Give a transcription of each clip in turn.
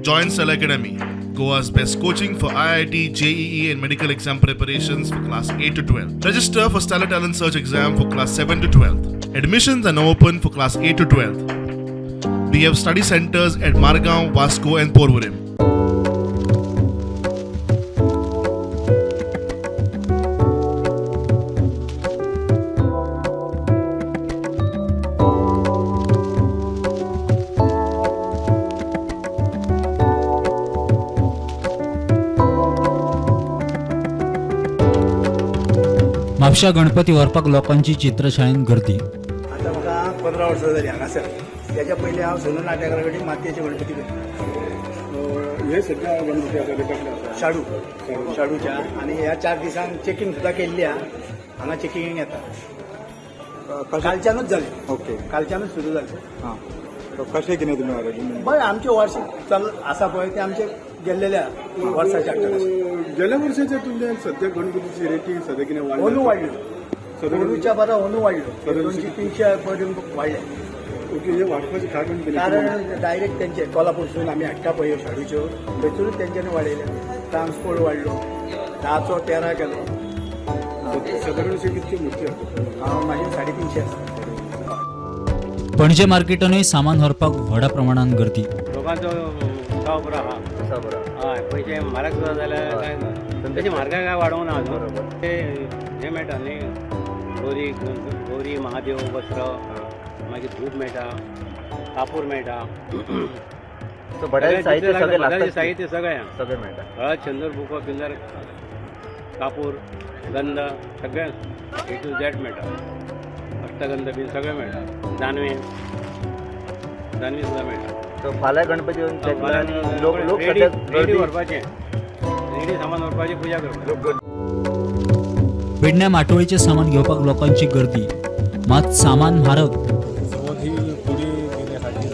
Join Cell Academy, Goa's best coaching for IIT, JEE and medical exam preparations for class 8 to 12. Register for Stellar Talent Search exam for class 7 to 12. Admissions are now open for class 8 to 12. We have study centers at Margao, Vasco and Porvorim. Mapusa Ganpati व्हरपाक लोकांची चित्रशाळेन गर्दी. आता म्हाका 15 वर्सां जाली हांगासर. त्याच्या पयलीं हांव सोनू नाट्यगरा कडेन मातयेचे गणपती करता. हे सध्या गणपती आसा ते कसले आसा? शाडूच्या आनी ह्या 4 दिसांक चेकींग सुद्दां केल्ली हांगा चेकिंग येता. कालच्यानूच जालें. ओके. कालच्यानूच सुरू जालें. हां. कशें कितें तुमी ऑर्डर? बरें आमचे वार्षिक चालू आसा पळय ते आमचे गेल्लेल्या वर्साच्या गेल्या वर्साच्या तुमच्या सध्या गणपतीची रेटींग सध्या कितें वाडली? अंदू वाडल्यो. अंदूच्या बरा अंदू वाडल्यो. 200-300 पर्यंत वाडले. ओके. हे वाडपाचें कारण कितें? कारण डायरेक्ट त्यांचे कोल्हापूरसून आमी हाडटा पळय शाडूच्यो थंयसरूच तेंच्यांनी वाडयल्या. ट्रान्सपोर्ट वाडलो. 10चो 13 केलो. सादारण अशी कितकी मोठी आसा? हांव म्हाजे 350 आसा. पणजे मार्केटानूय सामान व्हरपाक व्हडा प्रमाणात गर्दी. लोकांचो उत्साह बरो आहा. हय पयशे म्हारग सुद्दां जाल्यार काय ना. तशी म्हारगाय काय वाडोवंक ना अजून. ते हे मेळटा न्ही गौरी महादेव वस्त्र मागीर धूप मेळटा कापूर मेळटा. साहित्य साहित्य सगळें मेळटा. हळद चंदूर बुको पिंजर कापूर गंध सगळें A to Z मेळटा. अष्टगंध बीन सगळें मेळटा. दानवे सुद्दां मेळटा. फाल्यां गणपती लोक रेडी व्हरपाचें रेडी सामान व्हरपाचें पुजा करपाची. पेडण्या माटोळीचे सामान घेवपाक लोकांची गर्दी. मात सामान म्हारग. चवथ ही फुडें गेले खातीर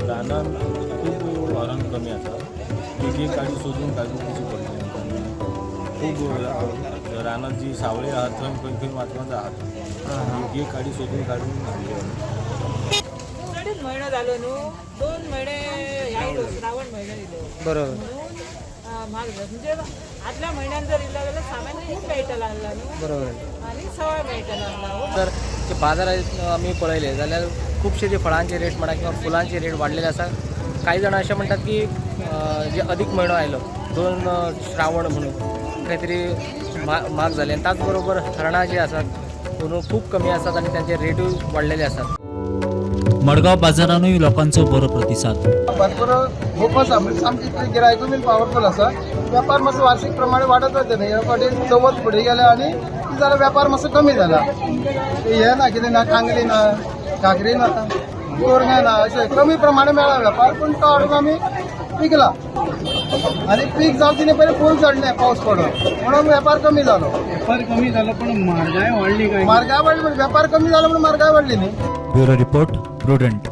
रानान खूब व्हरान कमी आसा. एक गाडी सोदून काडून वचची पडटा. खूब रानात जी सावळे आहात थंय खंय खंय वाचवांच आहात. एक गाडी सोदून काडून हाडले. 2.5 महिनो जालो न्हू. 2 महिने आयलो श्रावण महिनो येयलो. बरोबर. म्हाग म्हणजे आदल्या म्हयन्यान जर इल्लो जाल्यार सामान खूब मेळटलो आहला न्हू. बरोबर. आनी सवाय मेळटलो आहला. तर जे बाजारात आमी पळयले जाल्यार खुबशे जे फळांचे रेट म्हणा किंवा फुलांचे रेट वाडलेले आसा. काही जाणां अशें म्हणटात की जे अधिक म्हयनो आयलो 2 श्रावण म्हणून खंय तरी म्हाग जाले. त्याच बरोबर हरणां जी आसात खूब कमी आसात आनी तांचे रेटूय वाडलेले आसात. मडगांव बाजारानूय लोकांचो बरो प्रतिसाद. भरपूर खूप आसा म्हणजे सामकी गिरायकूय बीन पावरफूल आसा. वेपार मातसो वार्षिक प्रमाणे वाडत वता न्ही. ह्या फावटी चवथ फुडें गेल्या आनी ती जाल्यार वेपार मातसो कमी जाला. हे ना कितें ना कांगरी ना घागरी ना तोरंगां ना अशें कमी प्रमाणे मेळ्ळा वेपार. पूण तो हाडून आमी पिकला आनी पीक जावचे न्ही पयलीं फूल चडलें पावस पडून म्हणून वेपार कमी जालो. वेपार कमी जालो पण म्हारगाय वाडली काय? म्हारगाय वाडली म्हणजे वेपार कमी जालो म्हणून म्हारगाय वाडली न्ही. Bureau report prudent.